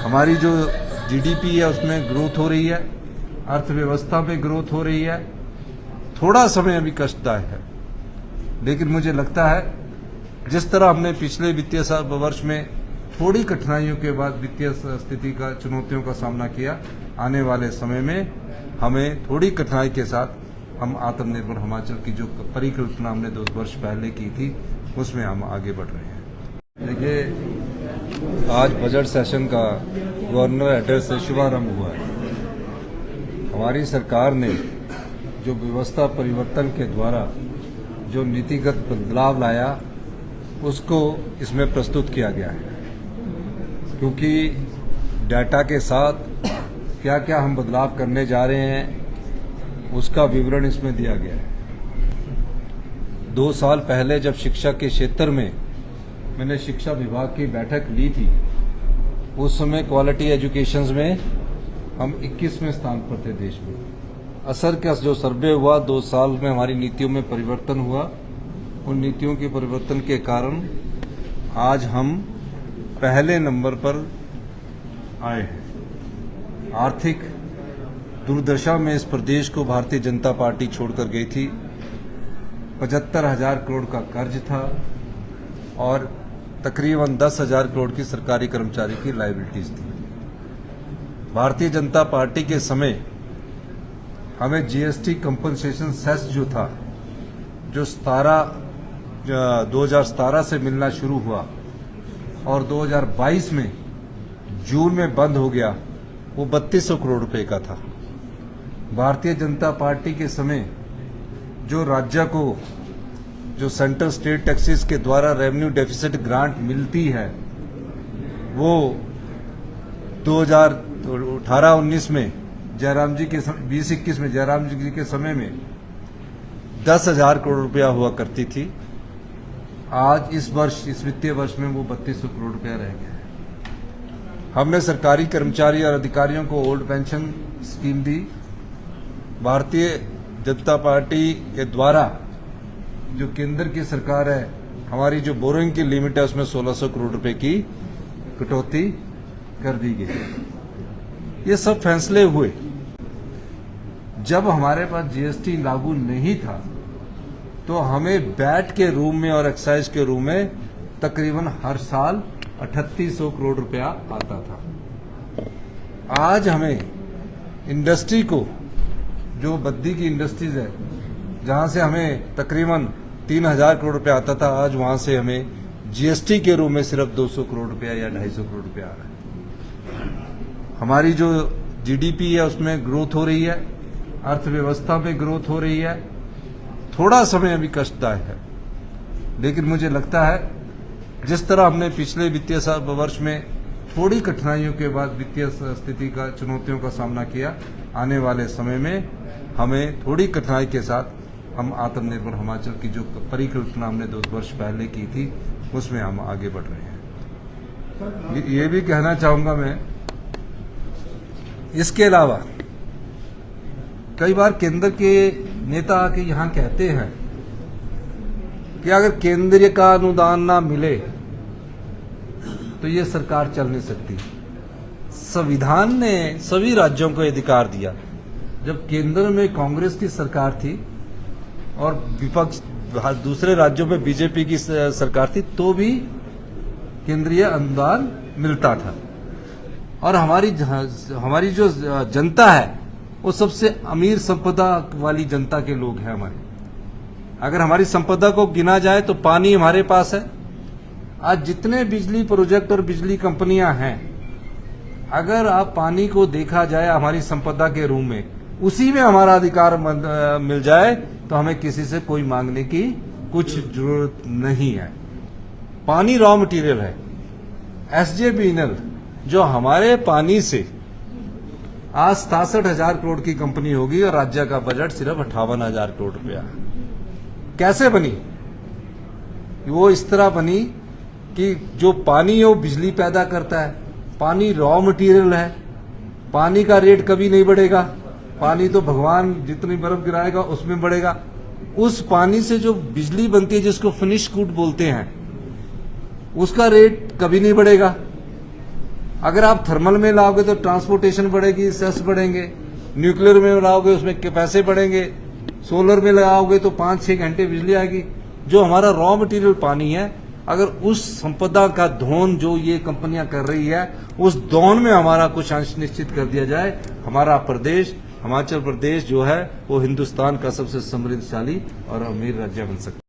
हमारी जो जीडीपी है उसमें ग्रोथ हो रही है, अर्थव्यवस्था में ग्रोथ हो रही है। थोड़ा समय अभी कष्टदायक है, लेकिन मुझे लगता है जिस तरह हमने पिछले वित्तीय वर्ष में थोड़ी कठिनाइयों के बाद वित्तीय स्थिति का चुनौतियों का सामना किया, आने वाले समय में हमें थोड़ी कठिनाई के साथ हम आत्मनिर्भर हिमाचल की जो परिकल्पना हमने 2 वर्ष पहले की थी उसमें हम आगे बढ़ रहे हैं। देखिए, आज बजट सेशन का गवर्नर एड्रेस से शुभारंभ हुआ है। हमारी सरकार ने जो व्यवस्था परिवर्तन के द्वारा जो नीतिगत बदलाव लाया उसको इसमें प्रस्तुत किया गया है, क्योंकि डाटा के साथ क्या क्या हम बदलाव करने जा रहे हैं उसका विवरण इसमें दिया गया है। 2 साल पहले जब शिक्षा के क्षेत्र में मैंने शिक्षा विभाग की बैठक ली थी, उस समय क्वालिटी एजुकेशन में हम 21वें स्थान पर थे देश में। असर का जो सर्वे हुआ 2 साल में हमारी नीतियों में परिवर्तन हुआ, उन नीतियों के परिवर्तन के कारण आज हम पहले नंबर पर आए हैं। आर्थिक दुर्दशा में इस प्रदेश को भारतीय जनता पार्टी छोड़कर गई थी। 75,000 करोड़ का कर्ज था और तकरीबन 10,000 करोड़ की सरकारी कर्मचारी की लायबिलिटीज थी। भारतीय जनता पार्टी के समय हमें जीएसटी कंपनसेशन सेस जो था, जो 2017 से मिलना शुरू हुआ और 2022 में जून में बंद हो गया, वो 3200 करोड़ रुपए का था। भारतीय जनता पार्टी के समय जो राज्य को जो सेंट्रल स्टेट टैक्सेस के द्वारा रेवेन्यू डेफिसिट ग्रांट मिलती है, वो 2018-19 में जयराम जी के 20-21 में जयराम जी के समय में 10,000 करोड़ रुपया हुआ करती थी। आज इस वर्ष, इस वित्तीय वर्ष में वो 3200 करोड़ रुपया रह गया है। हमने सरकारी कर्मचारी और अधिकारियों को ओल्ड पेंशन स्कीम दी। भारतीय जनता पार्टी के द्वारा जो केंद्र की सरकार है, हमारी जो बोरोइंग की लिमिट है उसमें 1600 करोड़ रुपए की कटौती कर दी गई। ये सब फैसले हुए जब हमारे पास जीएसटी लागू नहीं था, तो हमें बैट के रूम में और एक्साइज के रूम में तकरीबन हर साल 3800 करोड़ रुपया आता था। आज हमें इंडस्ट्री को, जो बद्दी की इंडस्ट्रीज है, जहां से हमें तकरीबन 3000 करोड़ रुपया आता था, आज वहां से हमें जीएसटी के रूप में सिर्फ 200 करोड़ रुपया या 250 करोड़ रुपया आ रहा है। हमारी जो जीडीपी है उसमें ग्रोथ हो रही है, अर्थव्यवस्था में ग्रोथ हो रही है। थोड़ा समय अभी कष्टदायक है, लेकिन मुझे लगता है जिस तरह हमने पिछले वित्तीय वर्ष में थोड़ी कठिनाइयों के बाद वित्तीय स्थिति का चुनौतियों का सामना किया, आने वाले समय में हमें थोड़ी कठिनाई के साथ हम आत्मनिर्भर हिमाचल की जो परिकल्पना हमने 2 वर्ष पहले की थी उसमें हम आगे बढ़ रहे हैं। ये भी कहना चाहूंगा मैं, इसके अलावा कई बार केंद्र के नेता आके यहां कहते हैं कि अगर केंद्र का अनुदान ना मिले तो ये सरकार चल नहीं सकती। संविधान ने सभी राज्यों को अधिकार दिया। जब केंद्र में कांग्रेस की सरकार थी और विपक्ष दूसरे राज्यों में बीजेपी की सरकार थी, तो भी केंद्रीय अनुदान मिलता था। और हमारी जो जनता है वो सबसे अमीर संपदा वाली जनता के लोग हैं हमारे। अगर हमारी संपदा को गिना जाए तो पानी हमारे पास है। आज जितने बिजली प्रोजेक्ट और बिजली कंपनियां हैं, अगर आप पानी को देखा जाए हमारी संपदा के रूप में, उसी में हमारा अधिकार मिल जाए तो हमें किसी से कोई मांगने की कुछ जरूरत नहीं है। पानी रॉ मटेरियल है। एसजेवीएनएल जो हमारे पानी से आज 67,000 करोड़ की कंपनी होगी और राज्य का बजट सिर्फ 58,000 करोड़ रुपया। कैसे बनी? वो इस तरह बनी कि जो पानी है वो बिजली पैदा करता है, पानी रॉ मटेरियल है, पानी का रेट कभी नहीं बढ़ेगा। पानी तो भगवान जितनी बर्फ गिराएगा उसमें बढ़ेगा। उस पानी से जो बिजली बनती है, जिसको फिनिश गुड बोलते हैं, उसका रेट कभी नहीं बढ़ेगा। अगर आप थर्मल में लाओगे तो ट्रांसपोर्टेशन बढ़ेगी, सेस बढ़ेंगे, न्यूक्लियर में लाओगे उसमें पैसे बढ़ेंगे, सोलर में लगाओगे तो 5-6 घंटे बिजली आएगी। जो हमारा रॉ मटेरियल पानी है, अगर उस संपदा का धोन जो ये कंपनियां कर रही है, उस धोन में हमारा कुछ अंश निश्चित कर दिया जाए, हमारा प्रदेश हिमाचल प्रदेश जो है वो हिंदुस्तान का सबसे समृद्धशाली और अमीर राज्य बन सकता है।